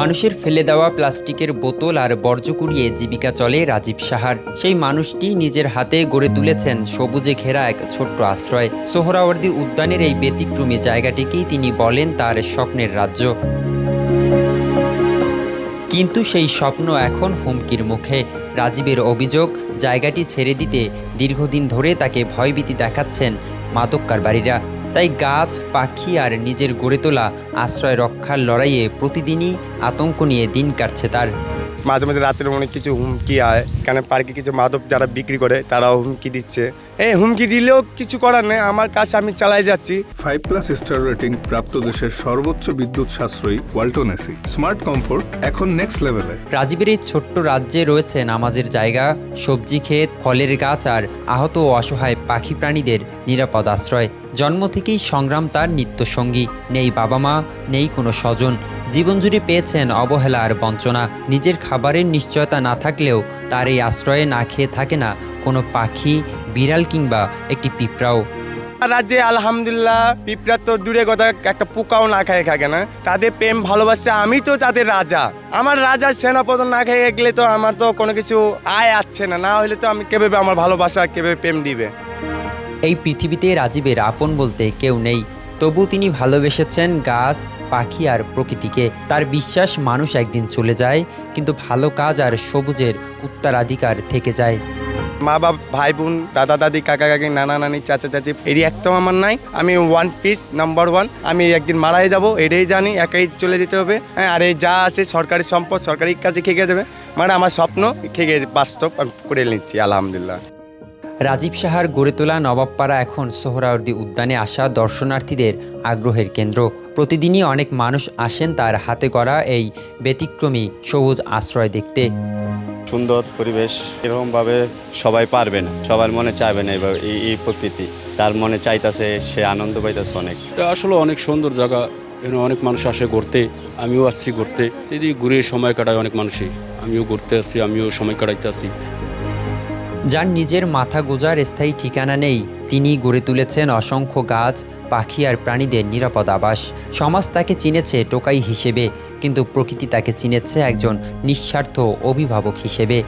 মানুষের ফেলে দেওয়া প্লাস্টিকের বোতল আর বর্জ্য কুড়িয়ে জীবিকা চলে রাজীব সাহার। সেই মানুষটি নিজের হাতে গড়ে তুলেছেন সবুজে ঘেরা এক ছোট্ট আশ্রয়। সোহরাওয়ার্দী উদ্যানের এই ব্যতিক্রমী জায়গাটিকেই তিনি বলেন তার স্বপ্নের রাজ্য। কিন্তু সেই স্বপ্ন এখন হুমকির মুখে। রাজীবের অভিযোগ, জায়গাটি ছেড়ে দিতে দীর্ঘদিন ধরে তাকে ভয়ভীতি দেখাচ্ছেন মাদক কারবারিরা। তাই গাছ, পাখি আর নিজের গড়ে তোলা আশ্রয় রক্ষার লড়াইয়ে প্রতিদিনই আতঙ্ক নিয়ে দিন কাটছে তার। মাঝে মাঝে রাতের অনেক কিছু হুমকি হয়, এখানে পার্কে কিছু মাদক যারা বিক্রি করে তারাও হুমকি দিচ্ছে। এই হুমকি দিলেও কিছু করার নেই, আমার কাছে আমি চালাই যাচ্ছি। 5+ স্টার রেটিং প্রাপ্ত দেশের সর্বোচ্চ বিদ্যুৎ সাশ্রয়ী ওয়ালটন এসি স্মার্ট কমফোর্ট এখন নেক্সট লেভেলে। রাজীবের এই ছোট্ট রাজ্যে রয়েছে নামাজের জায়গা, সবজি ক্ষেত, ফলের গাছ আর আহত ও অসহায় পাখি প্রাণীদের নিরাপদ আশ্রয়। জন্ম থেকেই সংগ্রাম তার নিত্যসঙ্গী। নেই বাবা মা, নেই কোনো স্বজন। জীবন জুড়ে পেয়েছেন অবহেলা আর বঞ্চনা। নিজের খাবারের নিশ্চয়তা না থাকলেও তার এই আশ্রয়ে না খেয়ে থাকে না কোনো পাখি, বিড়াল কিংবা একটি পিঁপড়াও। রাজ্যে আলহামদুলিল্লাহ পিঁপড়া তো দূরে কথা, একটা পোকাও না খেয়ে থাকে না। তাদের প্রেম ভালোবাসা, আমি তো তাদের রাজা। আমার রাজা সেনাপতি না খেয়ে গেলে তো আমার তো কোনো কিছু আয় আসছে না। না হলে তো আমি কিভাবে আমার ভালোবাসা, কিভাবে প্রেম দিবে। এই পৃথিবীতে রাজীবের আপন বলতে কেউ নেই, তবু তিনি ভালোবেসেছেন গাছ, পাখি আর প্রকৃতিকে। তার বিশ্বাস মানুষ একদিন চলে যায়, কিন্তু ভালো কাজ আর সবুজের উত্তরাধিকার থেকে যায়। মা বাপ, ভাই বোন, দাদা দাদি, কাকা কাকি, নানা নানি, চাচা চাচি, এরই একটাও আমার নাই। আমি ওয়ান পিস নাম্বার ওয়ান। আমি একদিন মারাই যাব, এটাই জানি, একাই চলে যেতে হবে। হ্যাঁ, আর এই যা আছে সরকারি সম্পদ সরকারি কাজে খেয়ে যাবে। মানে আমার স্বপ্ন খেয়ে বাস্তব আমি করে নিচ্ছি আলহামদুলিল্লাহ। রাজীব সাহার গড়ে তোলা নবাবপাড়া এখন সোহরাওয়ার্দী উদ্যানে আসা দর্শনার্থীদের আগ্রহের কেন্দ্র। প্রতিদিনই অনেক মানুষ আসেন তার হাতে গড়া এই ব্যতিক্রমী সবুজ আশ্রয় দেখতে। সুন্দর পরিবেশ, এরকমভাবে সবাই পারবে না, সবার মনে চাইবে না এইভাবে এই প্রকৃতি। তার মনে চাইতেছে, সে আনন্দ পাইতেছে অনেক। এটা আসলে অনেক সুন্দর জায়গা, এখানে অনেক মানুষ আসে ঘুরতে, আমিও আসছি ঘুরতে। যদি ঘুরে সময় কাটায় অনেক মানুষই, আমিও ঘুরতে আসছি, আমিও সময় কাটাইতে আসি। যার নিজের মাথা গোজার স্থায়ী ঠিকানা নেই, তিনি গড়ে তুলেছেন অসংখ্য গাছ, পাখি আর প্রাণীদের নিরাপদ আবাস। সমাজ তাকে চিনেছে টোকাই হিসেবে, কিন্তু প্রকৃতি তাকে চিনেছে একজন নিঃস্বার্থ অভিভাবক হিসেবে।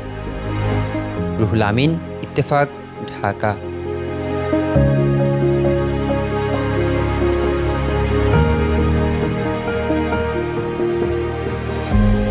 রুহুল আমিন, ইত্তেফাক, ঢাকা।